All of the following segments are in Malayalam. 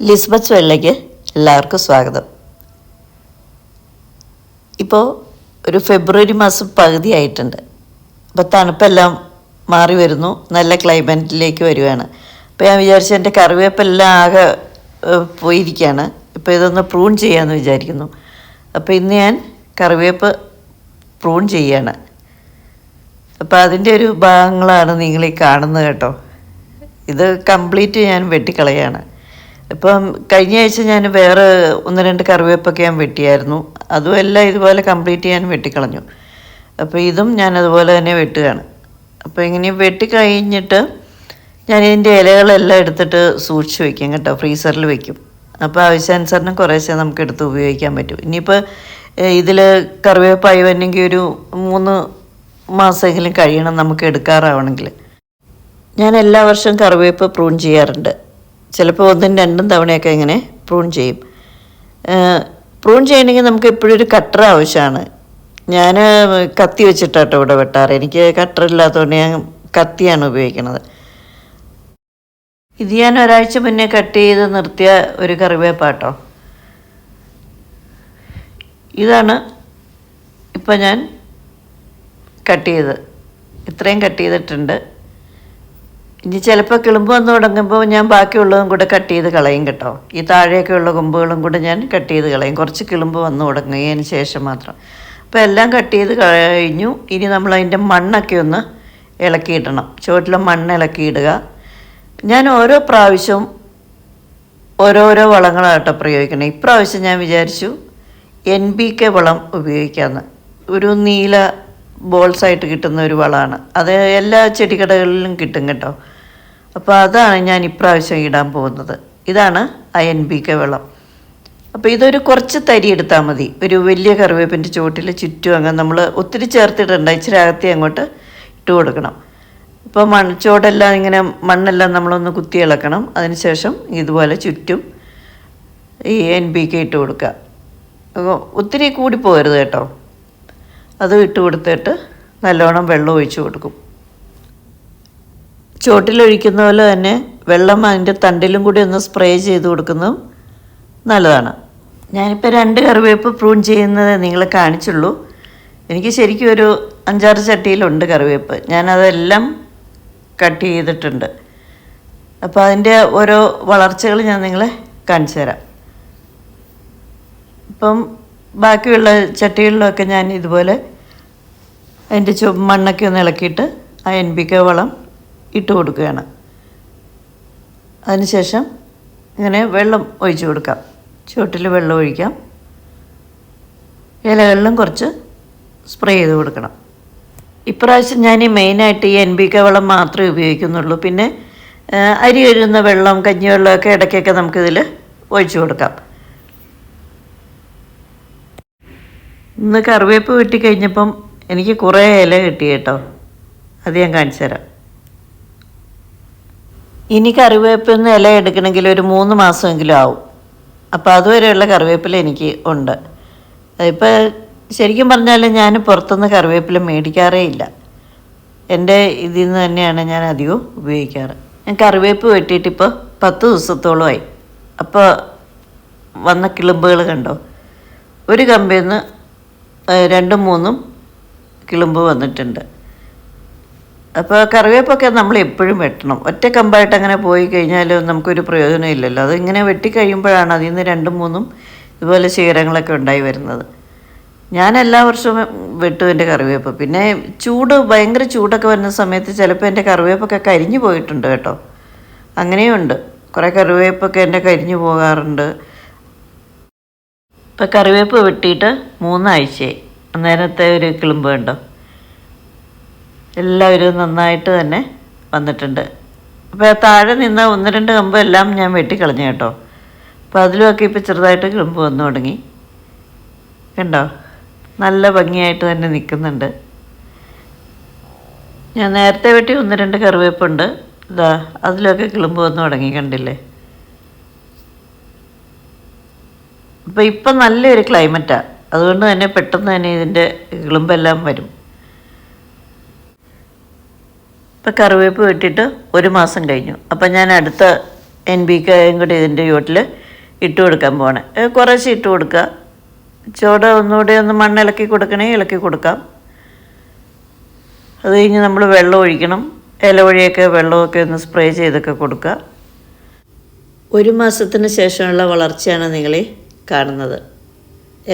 ലിസ്ബത്ത് വെള്ളയ്ക്ക് എല്ലാവർക്കും സ്വാഗതം. ഇപ്പോൾ ഒരു ഫെബ്രുവരി മാസം പകുതി ആയിട്ടുണ്ട്. അപ്പോൾ തണുപ്പെല്ലാം മാറി വരുന്നു, നല്ല ക്ലൈമറ്റിലേക്ക് വരുവാണ്. അപ്പോൾ ഞാൻ വിചാരിച്ചു എൻ്റെ കറിവേപ്പെല്ലാം ആകെ പോയിരിക്കുകയാണ്. ഇപ്പോൾ ഇതൊന്ന് പ്രൂൺ ചെയ്യാമെന്ന് വിചാരിക്കുന്നു. അപ്പോൾ ഇന്ന് ഞാൻ കറിവേപ്പ് പ്രൂൺ ചെയ്യാണ്. അപ്പോൾ അതിൻ്റെ ഒരു ഭാഗങ്ങളാണ് നിങ്ങളീ കാണുന്നത് കേട്ടോ. ഇത് കംപ്ലീറ്റ് ഞാൻ വെട്ടിക്കളയാണ്. ഇപ്പം കഴിഞ്ഞ ആഴ്ച ഞാൻ വേറെ ഒന്ന് രണ്ട് കറിവേപ്പൊക്കെ ഞാൻ വെട്ടിയായിരുന്നു. അതും എല്ലാം ഇതുപോലെ കംപ്ലീറ്റ് ഞാൻ വെട്ടിക്കളഞ്ഞു. അപ്പോൾ ഇതും ഞാൻ അതുപോലെ തന്നെ വെട്ടുകയാണ്. അപ്പോൾ ഇങ്ങനെ വെട്ടിക്കഴിഞ്ഞിട്ട് ഞാൻ ഇതിൻ്റെ ഇലകളെല്ലാം എടുത്തിട്ട് സൂക്ഷിച്ച് വയ്ക്കും കേട്ടോ, ഫ്രീസറിൽ വയ്ക്കും. അപ്പോൾ ആവശ്യാനുസരണം കുറേശ്ശെ നമുക്ക് എടുത്ത് ഉപയോഗിക്കാൻ പറ്റും. ഇനിയിപ്പോൾ ഇതിൽ കറിവേപ്പായി വന്നെങ്കിൽ ഒരു 3 മാസമെങ്കിലും കഴിയണം നമുക്ക് എടുക്കാറാവണമെങ്കിൽ. ഞാൻ എല്ലാ വർഷവും കറിവേപ്പ് പ്രൂൺ ചെയ്യാറുണ്ട്. ചിലപ്പോൾ 1-2 തവണയൊക്കെ ഇങ്ങനെ പ്രൂൺ ചെയ്യും. പ്രൂൺ ചെയ്യണമെങ്കിൽ നമുക്ക് എപ്പോഴും ഒരു കട്ടർ ആവശ്യമാണ്. ഞാൻ കത്തി വെച്ചിട്ടാട്ടോ ഇവിടെ വെട്ടാറ്. എനിക്ക് കട്ടർ ഇല്ലാത്തതുകൊണ്ട് ഞാൻ കത്തിയാണ് ഉപയോഗിക്കുന്നത്. ഇത് ഞാൻ ഒരാഴ്ച മുന്നേ കട്ട് ചെയ്ത് നിർത്തിയ ഒരു കറിവേപ്പാട്ടോ. ഇതാണ് ഇപ്പം ഞാൻ കട്ട് ചെയ്ത് ഇത്രയും കട്ട് ചെയ്തിട്ടുണ്ട്. ഇനി ചിലപ്പോൾ കിളുമ്പ് വന്ന് തുടങ്ങുമ്പോൾ ഞാൻ ബാക്കിയുള്ളതും കൂടെ കട്ട് ചെയ്ത് കളയും കേട്ടോ. ഈ താഴെയൊക്കെയുള്ള കൊമ്പുകളും കൂടെ ഞാൻ കട്ട് ചെയ്ത് കളയും, കുറച്ച് കിളുമ്പ് വന്ന് തുടങ്ങിയതിന് ശേഷം മാത്രം. അപ്പോൾ എല്ലാം കട്ട് ചെയ്ത് കഴിഞ്ഞു. ഇനി നമ്മളതിൻ്റെ മണ്ണൊക്കെ ഒന്ന് ഇളക്കിയിടണം. ചുവട്ടിലെ മണ്ണ് ഇളക്കിയിടുക. ഞാൻ ഓരോ പ്രാവശ്യവും ഓരോരോ വളങ്ങളാട്ടോ പ്രയോഗിക്കണം. ഇപ്രാവശ്യം ഞാൻ വിചാരിച്ചു NPK വളം ഉപയോഗിക്കാമെന്ന്. ഒരു നീല ബോൾസായിട്ട് കിട്ടുന്ന ഒരു വളമാണ് അത്. എല്ലാ ചെടിക്കടകളിലും കിട്ടും കേട്ടോ. അപ്പോൾ അതാണ് ഞാൻ ഇപ്രാവശ്യം ഇടാൻ പോകുന്നത്. ഇതാണ് ആ NPK വെള്ളം. അപ്പോൾ ഇതൊരു കുറച്ച് തരി എടുത്താൽ മതി. ഒരു വലിയ കറിവേപ്പിൻ്റെ ചുവട്ടിൽ ചുറ്റും അങ്ങ് നമ്മൾ ഒത്തിരി ചേർത്തിടണ്ട, ഇച്ചിരി അകത്തി അങ്ങോട്ട് ഇട്ട് കൊടുക്കണം. ഇപ്പോൾ ചുവടെല്ലാം ഇങ്ങനെ മണ്ണെല്ലാം നമ്മളൊന്ന് കുത്തി ഇളക്കണം. അതിനുശേഷം ഇതുപോലെ ചുറ്റും ഈ NPK ഇട്ട് കൊടുക്കുക. ഒത്തിരി കൂടി പോകരുത് കേട്ടോ. അത് ഇട്ട് കൊടുത്തിട്ട് നല്ലോണം വെള്ളം ഒഴിച്ച് കൊടുക്കും. ചുവട്ടിലൊഴിക്കുന്ന പോലെ തന്നെ വെള്ളം അതിൻ്റെ തണ്ടിലും കൂടി ഒന്ന് സ്പ്രേ ചെയ്ത് കൊടുക്കുന്നതും നല്ലതാണ്. ഞാനിപ്പോൾ 2 കറിവേപ്പ് പ്രൂൺ ചെയ്യുന്നത് നിങ്ങളെ കാണിച്ചുള്ളൂ. എനിക്ക് ശരിക്കും ഒരു 5-6 ചട്ടിയിലുണ്ട് കറിവേപ്പ്. ഞാനതെല്ലാം കട്ട് ചെയ്തിട്ടുണ്ട്. അപ്പോൾ അതിൻ്റെ ഓരോ വളർച്ചകൾ ഞാൻ നിങ്ങളെ കാണിച്ചു തരാം. ഇപ്പം ബാക്കിയുള്ള ചട്ടികളിലൊക്കെ ഞാൻ ഇതുപോലെ അതിൻ്റെ മണ്ണൊക്കെ ഒന്ന് ഇളക്കിയിട്ട് ആ NPK വളം ഇട്ട് കൊടുക്കുകയാണ്. അതിനുശേഷം ഇങ്ങനെ വെള്ളം ഒഴിച്ച് കൊടുക്കാം. ചുവട്ടിൽ വെള്ളം ഒഴിക്കാം. ഇലകളിലും കുറച്ച് സ്പ്രേ ചെയ്ത് കൊടുക്കണം. ഇപ്രാവശ്യം ഞാൻ മെയിനായിട്ട് ഈ NPK വളം മാത്രമേ ഉപയോഗിക്കുന്നുള്ളൂ. പിന്നെ അരി കഴുകുന്ന വെള്ളം, കഞ്ഞിവെള്ളമൊക്കെ ഇടയ്ക്കൊക്കെ നമുക്കിതിൽ ഒഴിച്ച് കൊടുക്കാം. ഇന്ന് കറിവേപ്പ് വെട്ടിക്കഴിഞ്ഞപ്പം എനിക്ക് കുറേ ഇല കിട്ടി കേട്ടോ. അത് ഞാൻ കാണിച്ചു തരാം. ഇനി കറിവേപ്പിൽ നിന്ന് ഇല എടുക്കണമെങ്കിൽ ഒരു 3 മാസമെങ്കിലും ആവും. അപ്പോൾ അതുവരെയുള്ള കറിവേപ്പില എനിക്ക് ഉണ്ട്. ഇപ്പോൾ ശരിക്കും പറഞ്ഞാൽ ഞാൻ പുറത്തുനിന്ന് കറിവേപ്പില മേടിക്കാറേ ഇല്ല. എൻ്റെ ഇതിൽ നിന്ന് തന്നെയാണ് ഞാൻ അധികവും ഉപയോഗിക്കാറ്. ഞാൻ കറിവേപ്പ് വെട്ടിയിട്ടിപ്പോൾ 10 ദിവസത്തോളമായി. അപ്പോൾ വന്ന കിളുമ്പുകൾ കണ്ടോ. ഒരു കമ്പിൽ നിന്ന് 2-3 കിളുമ്പ് വന്നിട്ടുണ്ട്. അപ്പോൾ കറിവേപ്പൊക്കെ നമ്മൾ എപ്പോഴും വെട്ടണം. ഒറ്റ കമ്പായിട്ട് അങ്ങനെ പോയി കഴിഞ്ഞാൽ നമുക്കൊരു പ്രയോജനം ഇല്ലല്ലോ. അതിങ്ങനെ വെട്ടിക്കഴിയുമ്പോഴാണ് അതിൽ നിന്ന് 2-3 ഇതുപോലെ ശിഖരങ്ങളൊക്കെ ഉണ്ടായി വരുന്നത്. ഞാൻ എല്ലാ വർഷവും വെട്ടും എൻ്റെ കറിവേപ്പ്. പിന്നെ ഭയങ്കര ചൂടൊക്കെ വരുന്ന സമയത്ത് ചിലപ്പോൾ എൻ്റെ കറിവേപ്പൊക്കെ കരിഞ്ഞു പോയിട്ടുണ്ട് കേട്ടോ. അങ്ങനെയുണ്ട്. കുറേ കറിവേപ്പൊക്കെ എൻ്റെ കരിഞ്ഞു പോകാറുണ്ട്. ഇപ്പോൾ കറിവേപ്പ് വെട്ടിയിട്ട് 3 ആഴ്ചയായി. അന്നേരത്തെ ഒരു കിളുമ്പ് കണ്ടോ. എല്ലാവരും നന്നായിട്ട് തന്നെ വന്നിട്ടുണ്ട്. അപ്പോൾ താഴെ നിന്ന് 1-2 കമ്പ് എല്ലാം ഞാൻ വെട്ടിക്കളഞ്ഞു കേട്ടോ. അപ്പോൾ അതിലുമൊക്കെ ഇപ്പോൾ ചെറുതായിട്ട് കിളുമ്പ് വന്നു തുടങ്ങി. കണ്ടോ, നല്ല ഭംഗിയായിട്ട് തന്നെ നിൽക്കുന്നുണ്ട്. ഞാൻ നേരത്തെ വെട്ടി 1-2 കറിവേപ്പുണ്ട്. ഇതാ അതിലൊക്കെ കിളുമ്പ് വന്നു തുടങ്ങി, കണ്ടില്ലേ. അപ്പോൾ ഇപ്പം നല്ലൊരു ക്ലൈമറ്റാണ്. അതുകൊണ്ട് തന്നെ പെട്ടെന്ന് തന്നെ ഇതിൻ്റെ കിളുമ്പെല്ലാം വരും. ഇപ്പം കറിവേപ്പ് വെട്ടിയിട്ട് 1 മാസം കഴിഞ്ഞു. അപ്പം ഞാൻ അടുത്ത NPK കൂടി ഇതിൻ്റെ ചുവട്ടിൽ ഇട്ട് കൊടുക്കാൻ പോകണം. കുറേശ്ശെ ഇട്ട് കൊടുക്കുക. ചുവട് ഒന്നുകൂടി ഒന്ന് മണ്ണിളക്കി കൊടുക്കണമെങ്കിൽ ഇളക്കി കൊടുക്കാം. അത് കഴിഞ്ഞ് നമ്മൾ വെള്ളം ഒഴിക്കണം. ഇല വഴിയൊക്കെ വെള്ളമൊക്കെ ഒന്ന് സ്പ്രേ ചെയ്തൊക്കെ കൊടുക്കുക. 1 മാസത്തിന് ശേഷമുള്ള വളർച്ചയാണ് നിങ്ങളീ കാണുന്നത്.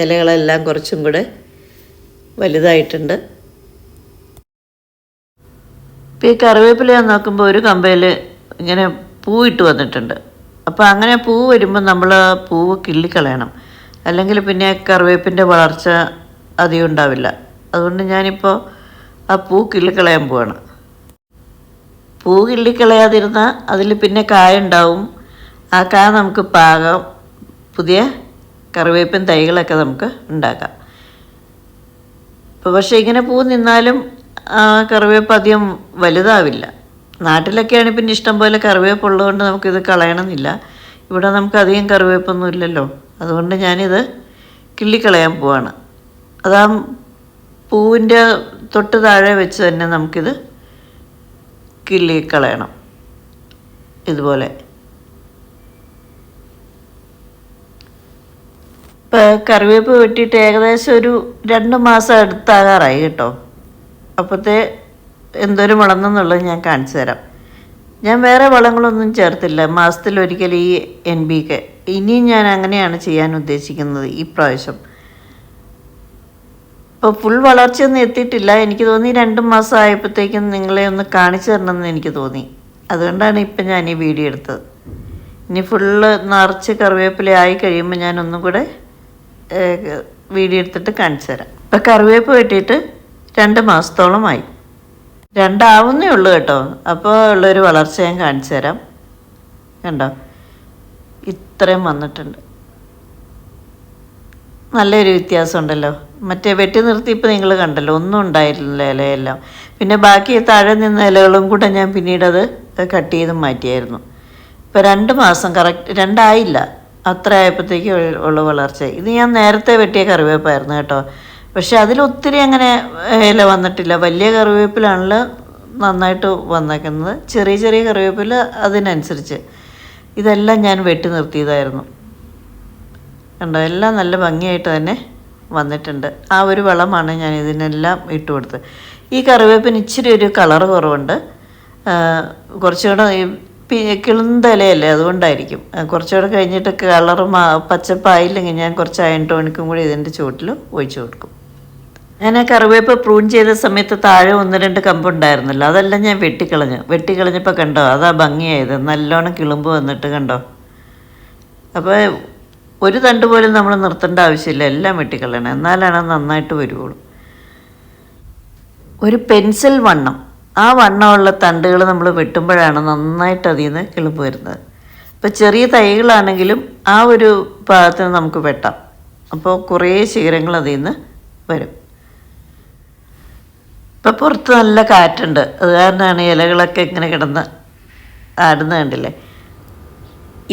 ഇലകളെല്ലാം കുറച്ചും കൂടെ വലുതായിട്ടുണ്ട്. ഇപ്പോൾ ഈ കറിവേപ്പില ഞാൻ നോക്കുമ്പോൾ ഒരു കമ്പയിൽ ഇങ്ങനെ പൂവിട്ട് വന്നിട്ടുണ്ട്. അപ്പോൾ അങ്ങനെ പൂ വരുമ്പോൾ നമ്മൾ പൂവ് കിള്ളിക്കളയണം, അല്ലെങ്കിൽ പിന്നെ കറിവേപ്പിൻ്റെ വളർച്ച അധികം ഉണ്ടാവില്ല. അതുകൊണ്ട് ഞാനിപ്പോൾ ആ പൂ കിള്ളിക്കളയാൻ പോവാണ്. പൂ കിള്ളിക്കളയാതിരുന്നാൽ അതിൽ പിന്നെ കായ ഉണ്ടാവും. ആ കായ നമുക്ക് പാകാം, പുതിയ കറിവേപ്പിൻ തൈകളൊക്കെ നമുക്ക് ഉണ്ടാക്കാം. ഇപ്പോൾ പക്ഷേ ഇങ്ങനെ പൂ നിന്നാലും കറിവേപ്പ് അധികം വലുതാവില്ല. നാട്ടിലൊക്കെയാണ് പിന്നെ ഇഷ്ടം പോലെ കറിവേപ്പ് ഉള്ളതുകൊണ്ട് നമുക്കിത് കളയണമെന്നില്ല. ഇവിടെ നമുക്ക് അധികം കറിവേപ്പൊന്നും ഇല്ലല്ലോ. അതുകൊണ്ട് ഞാനിത് കിള്ളിക്കളയാൻ പോവാണ്. അതാ പൂവിൻ്റെ തൊട്ട് താഴെ വെച്ച് തന്നെ നമുക്കിത് കിള്ളിക്കളയണം. ഇതുപോലെ ഇപ്പോൾ കറിവേപ്പ് വെട്ടിയിട്ട് ഏകദേശം ഒരു 2 മാസം അടുത്താകാറായി കേട്ടോ. അപ്പോഴത്തെ എന്തൊരു വളർന്നെന്നുള്ളത് ഞാൻ കാണിച്ചു തരാം. ഞാൻ വേറെ വളങ്ങളൊന്നും ചേർത്തില്ല. മാസത്തിലൊരിക്കൽ ഈ NPK. ഇനിയും ഞാൻ അങ്ങനെയാണ് ചെയ്യാൻ ഉദ്ദേശിക്കുന്നത് ഈ പ്രാവശ്യം. ഇപ്പോൾ ഫുൾ വളർച്ചയൊന്നും എത്തിയിട്ടില്ല. എനിക്ക് തോന്നി 2 മാസം ആയപ്പോഴത്തേക്കും നിങ്ങളെ ഒന്ന് കാണിച്ചു തരണമെന്ന് എനിക്ക് തോന്നി. അതുകൊണ്ടാണ് ഇപ്പം ഞാൻ ഈ വീഡിയോ എടുത്തത്. ഇനി ഫുള്ള് നിറച്ച് കറിവേപ്പില ആയി കഴിയുമ്പോൾ ഞാൻ ഒന്നും കൂടെ വീഡിയോ എടുത്തിട്ട് കാണിച്ചു തരാം. ഇപ്പം കറിവേപ്പ് വെട്ടിയിട്ട് 2 മാസത്തോളമായി. 2 ആവുന്നേ ഉള്ളൂ കേട്ടോ. അപ്പോൾ ഉള്ളൊരു വളർച്ച ഞാൻ കാണിച്ചു തരാം. കണ്ടോ, ഇത്രയും വന്നിട്ടുണ്ട്. നല്ലൊരു വ്യത്യാസം ഉണ്ടല്ലോ. മറ്റേ വെട്ടി നിർത്തിയപ്പോൾ നിങ്ങൾ കണ്ടല്ലോ, ഒന്നും ഉണ്ടായിരുന്നില്ല ഇലയെല്ലാം. പിന്നെ ബാക്കി താഴെ നിന്ന ഇലകളും കൂടെ ഞാൻ പിന്നീടത് കട്ട് ചെയ്ത് മാറ്റിയായിരുന്നു. ഇപ്പോൾ 2 മാസം കറക്റ്റ് 2 ആയില്ല, അത്ര ആയപ്പോഴത്തേക്ക് ഉള്ള വളർച്ച. ഇത് ഞാൻ നേരത്തെ വെട്ടിയ കറിവേപ്പായിരുന്നു കേട്ടോ. പക്ഷെ അതിലൊത്തിരി അങ്ങനെ ഇല വന്നിട്ടില്ല. വലിയ കറിവേപ്പിലാണല്ലോ നന്നായിട്ട് വന്നേക്കുന്നത്. ചെറിയ ചെറിയ കറിവേപ്പില അതിനനുസരിച്ച്. ഇതെല്ലാം ഞാൻ വെട്ടി നിർത്തിയതായിരുന്നു. കണ്ടോ, എല്ലാം നല്ല ഭംഗിയായിട്ട് തന്നെ വന്നിട്ടുണ്ട്. ആ ഒരു വളമാണ് ഞാൻ ഇതിനെല്ലാം ഇട്ട് കൊടുത്തത്. ഈ കറിവേപ്പിന് ഇച്ചിരി ഒരു കളറ് കുറവുണ്ട്. കുറച്ചുകൂടെ കിളുന്ത ഇലയല്ലേ, അതുകൊണ്ടായിരിക്കും. കുറച്ചുകൂടെ കഴിഞ്ഞിട്ട് കളറ് പച്ചപ്പായില്ലെങ്കിൽ ഞാൻ കുറച്ച് അയൺ ടോണിക്കും കൂടി ഇതിൻ്റെ ചുവട്ടിൽ ഒഴിച്ചു കൊടുക്കും. ഞാൻ കറിവേപ്പ് പ്രൂൺ ചെയ്ത സമയത്ത് താഴെ 1-2 കമ്പുണ്ടായിരുന്നല്ലോ, അതെല്ലാം ഞാൻ വെട്ടിക്കളഞ്ഞപ്പോൾ കണ്ടോ, അതാ ഭംഗിയായത്. നല്ലോണം കിളുമ്പ് വന്നിട്ട് കണ്ടോ. അപ്പോൾ ഒരു തണ്ട് പോലും നമ്മൾ നിർത്തേണ്ട ആവശ്യമില്ല, എല്ലാം വെട്ടിക്കളയണം. എന്നാലാണ് നന്നായിട്ട് വരുള്ളൂ. ഒരു പെൻസിൽ വണ്ണം, ആ വണ്ണമുള്ള തണ്ടുകൾ നമ്മൾ വെട്ടുമ്പോഴാണ് നന്നായിട്ട് അതിൽ നിന്ന് കിളുമ്പ് വരുന്നത്. ഇപ്പോൾ ചെറിയ തൈകളാണെങ്കിലും ആ ഒരു ഭാഗത്തിന് നമുക്ക് വെട്ടാം. അപ്പോൾ കുറേ ശിഖരങ്ങൾ അതിൽ നിന്ന് വരും. ഇപ്പോൾ പുറത്ത് നല്ല കാറ്റുണ്ട്, അത് കാരണമാണ് ഇലകളൊക്കെ ഇങ്ങനെ കിടന്ന് ആടുന്ന കണ്ടില്ലേ.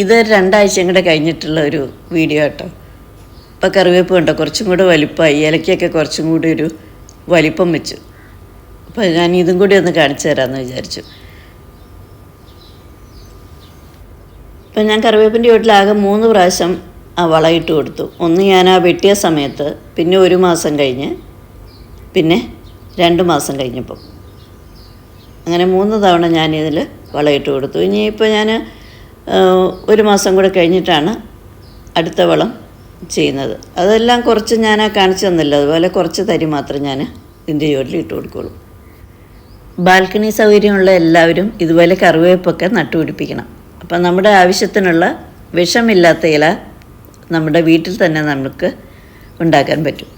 ഇത് 2 ആഴ്ചയും കൂടെ കഴിഞ്ഞിട്ടുള്ള ഒരു വീഡിയോ കേട്ടോ. ഇപ്പോൾ കറിവേപ്പ് കണ്ടോ, കുറച്ചും കൂടെ വലിപ്പമായി. ഇലയ്ക്കൊക്കെ കുറച്ചും കൂടി ഒരു വലിപ്പം വെച്ചു. അപ്പോൾ ഞാൻ ഇതും കൂടി ഒന്ന് കാണിച്ചു തരാമെന്ന് വിചാരിച്ചു. ഇപ്പം ഞാൻ കറിവേപ്പിൻ്റെ വീട്ടിലാകെ 3 പ്രാവശ്യം ആ വളമിട്ട് കൊടുത്തു. ഒന്ന് ഞാൻ ആ വെട്ടിയ സമയത്ത്, പിന്നെ 1 മാസം കഴിഞ്ഞ്, പിന്നെ 2 മാസം കഴിഞ്ഞപ്പോൾ. അങ്ങനെ 3 തവണ ഞാനിതിൽ വളമിട്ട് കൊടുത്തു. ഇനിയിപ്പോൾ ഞാൻ 1 മാസം കൂടെ കഴിഞ്ഞിട്ടാണ് അടുത്ത വളം ചെയ്യുന്നത്. അതെല്ലാം കുറച്ച് ഞാൻ കാണിച്ചു തന്നില്ല. അതുപോലെ കുറച്ച് തരി മാത്രം ഞാൻ ഇതിൻ്റെ ചുവട്ടിൽ ഇട്ട് കൊടുക്കുകയുള്ളൂ. ബാൽക്കണി സൗകര്യമുള്ള എല്ലാവരും ഇതുപോലെ കറിവേപ്പൊക്കെ നട്ടുപിടിപ്പിക്കണം. അപ്പം നമ്മുടെ ആവശ്യത്തിനുള്ള വിഷമില്ലാത്ത ഇല നമ്മുടെ വീട്ടിൽ തന്നെ നമുക്ക് ഉണ്ടാക്കാൻ പറ്റും.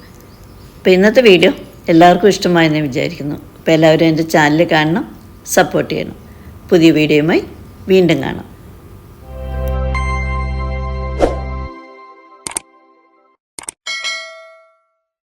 അപ്പോൾ ഇന്നത്തെ വീഡിയോ എല്ലാവർക്കും ഇഷ്ടമായെന്ന് വിചാരിക്കുന്നു. അപ്പോൾ എല്ലാവരും എൻ്റെ ചാനൽ കാണണം, സപ്പോർട്ട് ചെയ്യണം. പുതിയ വീഡിയോയുമായി വീണ്ടും കാണാം.